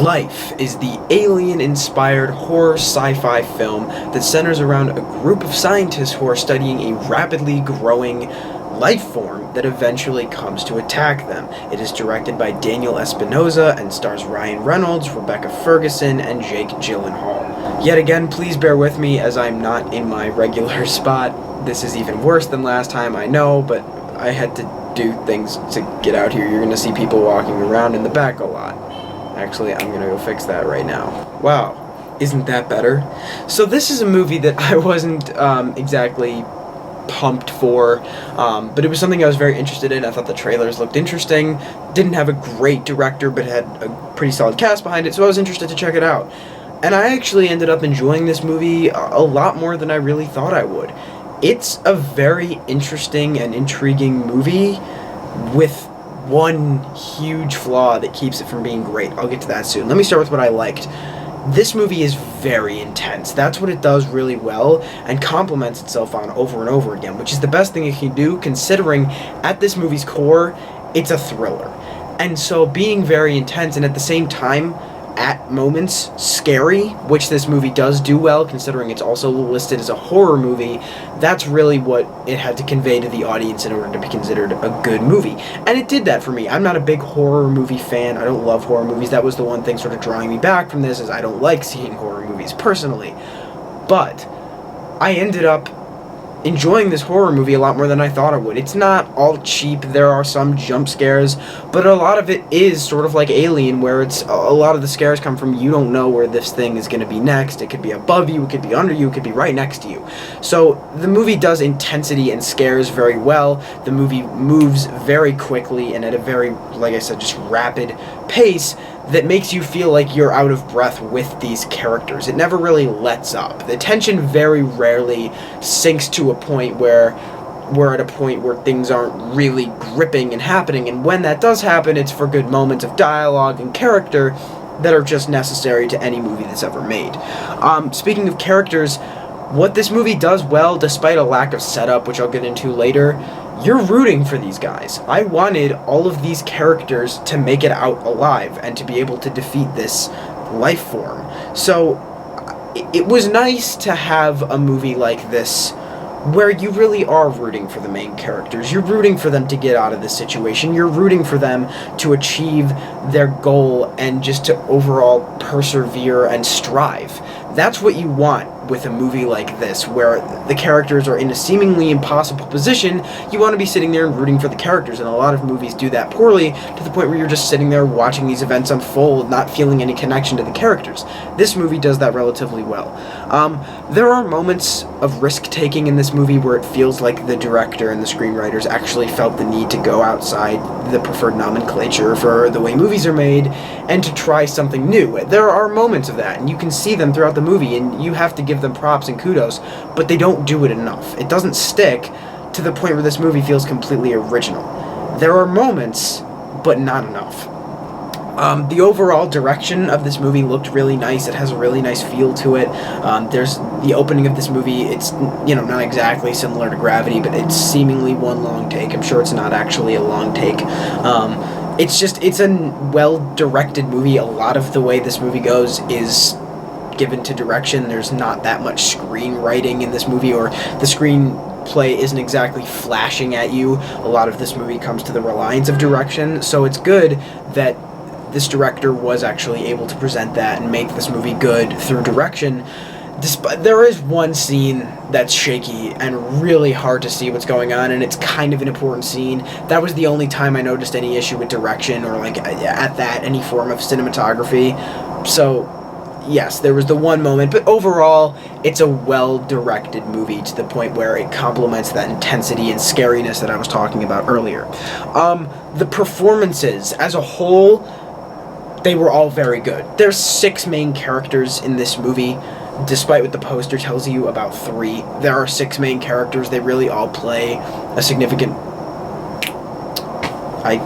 Life is the alien-inspired horror sci-fi film that centers around a group of scientists who are studying a rapidly growing life form that eventually comes to attack them. It is directed by Daniel Espinosa and stars Ryan Reynolds, Rebecca Ferguson, and Jake Gyllenhaal. Yet again, please bear with me as I'm not in my regular spot. This is even worse than last time, I know, but I had to do things to get out here. You're going to see people walking around in the back a lot. Actually, I'm going to go fix that right now. Wow, isn't that better? So this is a movie that I wasn't exactly pumped for, but it was something I was very interested in. I thought the trailers looked interesting. Didn't have a great director, but had a pretty solid cast behind it, so I was interested to check it out. And I actually ended up enjoying this movie a lot more than I really thought I would. It's a very interesting and intriguing movie with one huge flaw that keeps it from being great. I'll get to that soon. Let me start with what I liked. This movie is very intense. That's what it does really well and complements itself on over and over again, which is the best thing it can do considering at this movie's core, it's a thriller. And so being very intense and at the same time, at moments, scary, which this movie does do well considering it's also listed as a horror movie, that's really what it had to convey to the audience in order to be considered a good movie. And it did that for me. I'm not a big horror movie fan. I don't love horror movies. That was the one thing sort of drawing me back from this, is I don't like seeing horror movies personally. But I ended up enjoying this horror movie a lot more than I thought I would. It's not all cheap. There are some jump scares, but a lot of it is sort of like Alien, where it's a lot of the scares come from you don't know where this thing is going to be next. It could be above you, it could be under you, it could be right next to you. So the movie does intensity and scares very well. The movie moves very quickly and at a very, like I said, just rapid pace that makes you feel like you're out of breath with these characters. It never really lets up. The tension very rarely sinks to a point where we're at a point where things aren't really gripping and happening, and when that does happen, it's for good moments of dialogue and character that are just necessary to any movie that's ever made. Speaking of characters, what this movie does well, despite a lack of setup, which I'll get into later, you're rooting for these guys. I wanted all of these characters to make it out alive and to be able to defeat this life form. So it was nice to have a movie like this where you really are rooting for the main characters. You're rooting for them to get out of this situation. You're rooting for them to achieve their goal and just to overall persevere and strive. That's what you want with a movie like this, where the characters are in a seemingly impossible position. You want to be sitting there and rooting for the characters, and a lot of movies do that poorly, to the point where you're just sitting there watching these events unfold, not feeling any connection to the characters. This movie does that relatively well. There are moments of risk-taking in this movie where it feels like the director and the screenwriters actually felt the need to go outside the preferred nomenclature for the way movies are made and to try something new. There are moments of that, and you can see them throughout the movie, and you have to give them props and kudos, but they don't do it enough. It doesn't stick to the point where this movie feels completely original. There are moments, but not enough. The overall direction of this movie looked really nice. It has a really nice feel to it. There's the opening of this movie. It's, not exactly similar to Gravity, but it's seemingly one long take. I'm sure it's not actually a long take. It's a well-directed movie. A lot of the way this movie goes is given to direction. There's not that much screenwriting in this movie, or the screenplay isn't exactly flashing at you. A lot of this movie comes to the reliance of direction, so it's good that this director was actually able to present that and make this movie good through direction. There is one scene that's shaky and really hard to see what's going on, and it's kind of an important scene. That was the only time I noticed any issue with direction or any form of cinematography. So yes, there was the one moment, but overall, it's a well-directed movie to the point where it complements that intensity and scariness that I was talking about earlier. The performances as a whole, they were all very good. There's 6 main characters in this movie. Despite what the poster tells you about 3, there are 6 main characters. They really all play a significant... I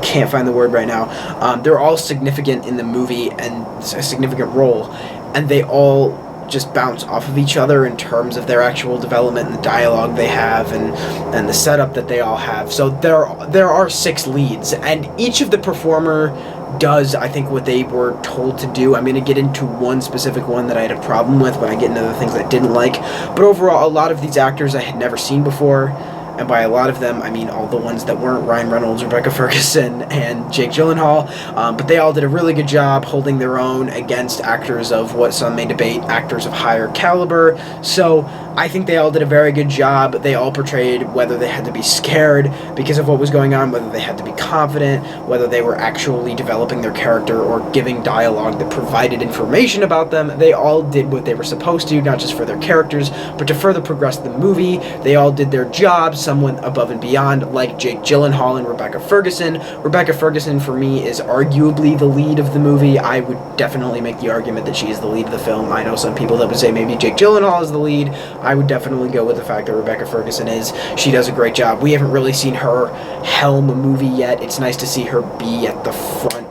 can't find the word right now. They're all significant in the movie and a significant role, and they all just bounce off of each other in terms of their actual development and the dialogue they have and the setup that they all have. So there are 6 leads, and each of the performer does, I think, what they were told to do. I'm going to get into one specific one that I had a problem with when I get into the things I didn't like. But overall, a lot of these actors I had never seen before. And by a lot of them, I mean all the ones that weren't Ryan Reynolds, Rebecca Ferguson, and Jake Gyllenhaal. But they all did a really good job holding their own against actors of what some may debate, actors of higher caliber. So I think they all did a very good job. They all portrayed whether they had to be scared because of what was going on, whether they had to be confident, whether they were actually developing their character or giving dialogue that provided information about them. They all did what they were supposed to, not just for their characters, but to further progress the movie. They all did their jobs, somewhat above and beyond, like Jake Gyllenhaal and Rebecca Ferguson. Rebecca Ferguson, for me, is arguably the lead of the movie. I would definitely make the argument that she is the lead of the film. I know some people that would say maybe Jake Gyllenhaal is the lead. I would definitely go with the fact that Rebecca Ferguson is. She does a great job. We haven't really seen her helm a movie yet. It's nice to see her be at the front.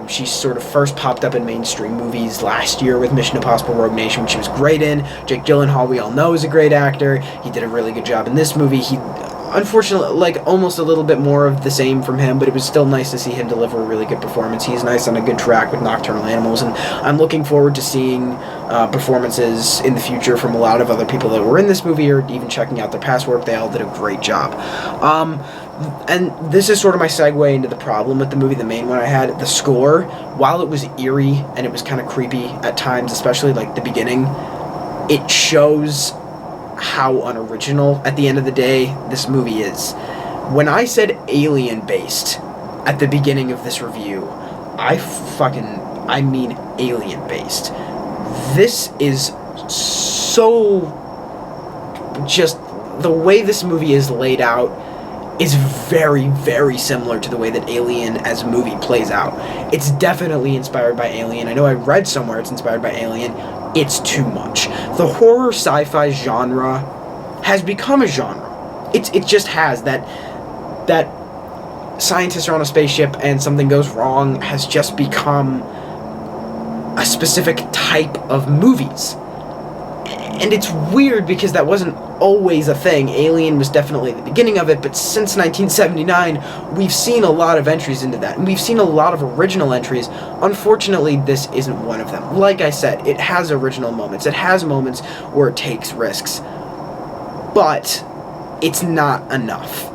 She sort of first popped up in mainstream movies last year with Mission Impossible Rogue Nation, which she was great in. Jake Gyllenhaal, we all know, is a great actor. He did a really good job in this movie. He, unfortunately, like, almost a little bit more of the same from him, but it was still nice to see him deliver a really good performance. He's nice on a good track with Nocturnal Animals, and I'm looking forward to seeing performances in the future from a lot of other people that were in this movie, or even checking out their past work. They all did a great job. And this is sort of my segue into the problem with the movie, the main one I had. The score, while it was eerie and it was kind of creepy at times, especially like the beginning, it shows how unoriginal, at the end of the day, this movie is. When I said alien-based at the beginning of this review, I mean alien-based. This is so... just... the way this movie is laid out is very, very similar to the way that Alien as a movie plays out. It's definitely inspired by Alien. I know I read somewhere it's inspired by Alien. It's too much. The horror sci-fi genre has become a genre. It just has. That scientists are on a spaceship and something goes wrong has just become a specific type of movies. And it's weird because that wasn't always a thing. Alien was definitely the beginning of it, but since 1979, we've seen a lot of entries into that. And we've seen a lot of original entries. Unfortunately, this isn't one of them. Like I said, it has original moments. It has moments where it takes risks. But it's not enough.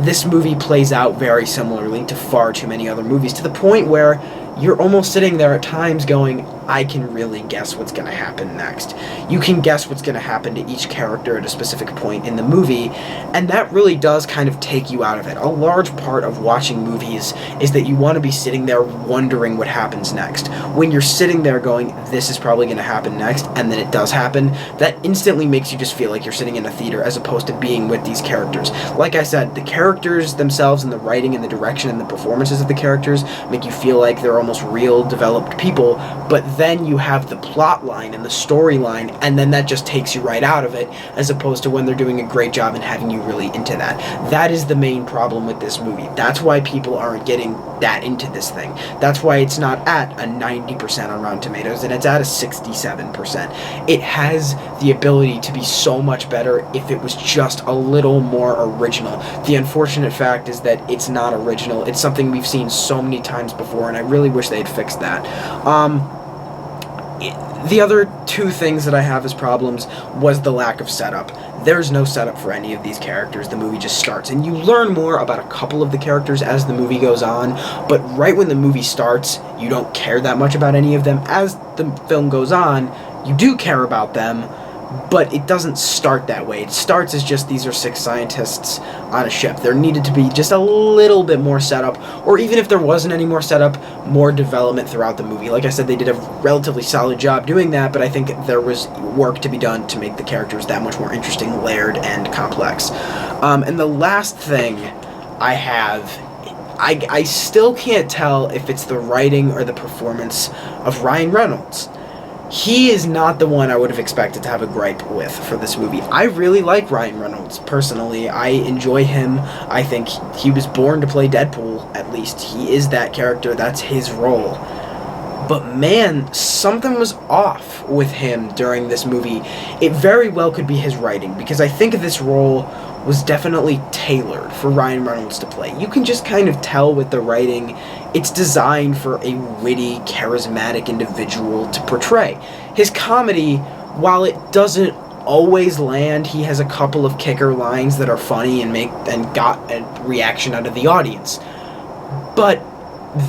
This movie plays out very similarly to far too many other movies, to the point where you're almost sitting there at times going, I can really guess what's going to happen next. You can guess what's going to happen to each character at a specific point in the movie, and that really does kind of take you out of it. A large part of watching movies is that you want to be sitting there wondering what happens next. When you're sitting there going, this is probably going to happen next, and then it does happen, that instantly makes you just feel like you're sitting in a theater as opposed to being with these characters. Like I said, the characters themselves and the writing and the direction and the performances of the characters make you feel like they're almost real, developed people, but then you have the plot line and the storyline, and then that just takes you right out of it, as opposed to when they're doing a great job in having you really into that. That is the main problem with this movie. That's why people aren't getting that into this thing. That's why it's not at a 90% on Rotten Tomatoes, and it's at a 67%. It has the ability to be so much better if it was just a little more original. The unfortunate fact is that it's not original. It's something we've seen so many times before, and I really wish they'd fixed that. The other two things that I have as problems was the lack of setup. There's no setup for any of these characters. The movie just starts, and you learn more about a couple of the characters as the movie goes on, but right when the movie starts, you don't care that much about any of them. As the film goes on, you do care about them, but it doesn't start that way. It starts as just these are 6 scientists on a ship. There needed to be just a little bit more setup, or even if there wasn't any more setup, more development throughout the movie. Like I said, they did a relatively solid job doing that, but I think there was work to be done to make the characters that much more interesting, layered, and complex. And the last thing I have, I still can't tell if it's the writing or the performance of Ryan Reynolds. He is not the one I would have expected to have a gripe with for this movie. I really like Ryan Reynolds, personally. I enjoy him. I think he was born to play Deadpool, at least. He is that character. That's his role. But man, something was off with him during this movie. It very well could be his writing, because I think this role was definitely tailored for Ryan Reynolds to play. You can just kind of tell with the writing, it's designed for a witty, charismatic individual to portray. His comedy, while it doesn't always land, he has a couple of kicker lines that are funny and got a reaction out of the audience. But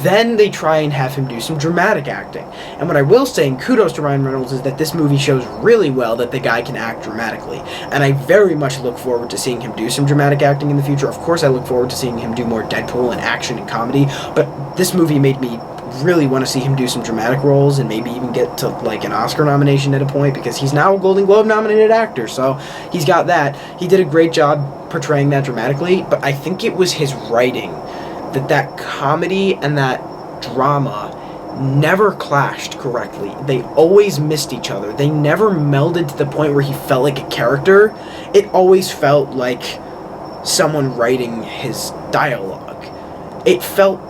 then they try and have him do some dramatic acting. And what I will say, and kudos to Ryan Reynolds, is that this movie shows really well that the guy can act dramatically. And I very much look forward to seeing him do some dramatic acting in the future. Of course, I look forward to seeing him do more Deadpool and action and comedy, but this movie made me really want to see him do some dramatic roles and maybe even get to like an Oscar nomination at a point, because he's now a Golden Globe nominated actor, so he's got that. He did a great job portraying that dramatically, but I think it was his writing that comedy and that drama never clashed correctly. They always missed each other. They never melded to the point where he felt like a character. It always felt like someone writing his dialogue. It felt,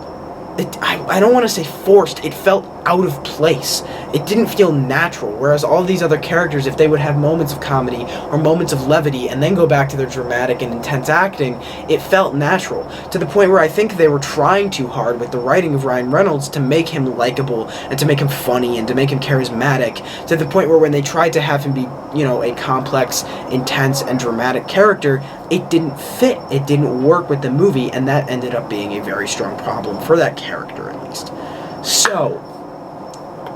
I don't want to say forced, it felt out of place. It didn't feel natural, whereas all these other characters, if they would have moments of comedy or moments of levity and then go back to their dramatic and intense acting, it felt natural, to the point where I think they were trying too hard with the writing of Ryan Reynolds to make him likable and to make him funny and to make him charismatic, to the point where when they tried to have him be, a complex, intense, and dramatic character, it didn't fit. It didn't work with the movie, and that ended up being a very strong problem for that character, at least. So,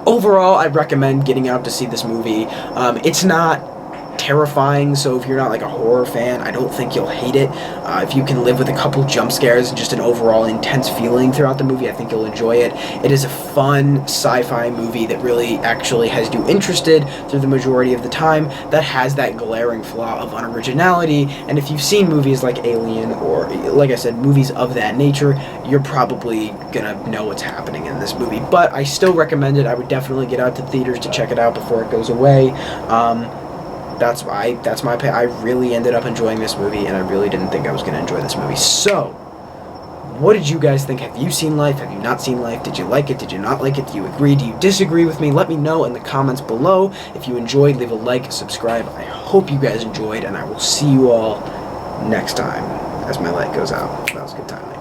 overall, I recommend getting out to see this movie. It's not terrifying, so if you're not like a horror fan, I don't think you'll hate it. If you can live with a couple jump scares and just an overall intense feeling throughout the movie, I think you'll enjoy it. It is a fun sci-fi movie that really actually has you interested through the majority of the time, that has that glaring flaw of unoriginality, and if you've seen movies like Alien or, like I said, movies of that nature, you're probably gonna know what's happening in this movie. But I still recommend it. I would definitely get out to theaters to check it out before it goes away. That's my opinion. I really ended up enjoying this movie, and I really didn't think I was going to enjoy this movie. So, what did you guys think? Have you seen Life? Have you not seen Life? Did you like it? Did you not like it? Do you agree? Do you disagree with me? Let me know in the comments below. If you enjoyed, leave a like, subscribe. I hope you guys enjoyed, and I will see you all next time as my light goes out. That was a good time.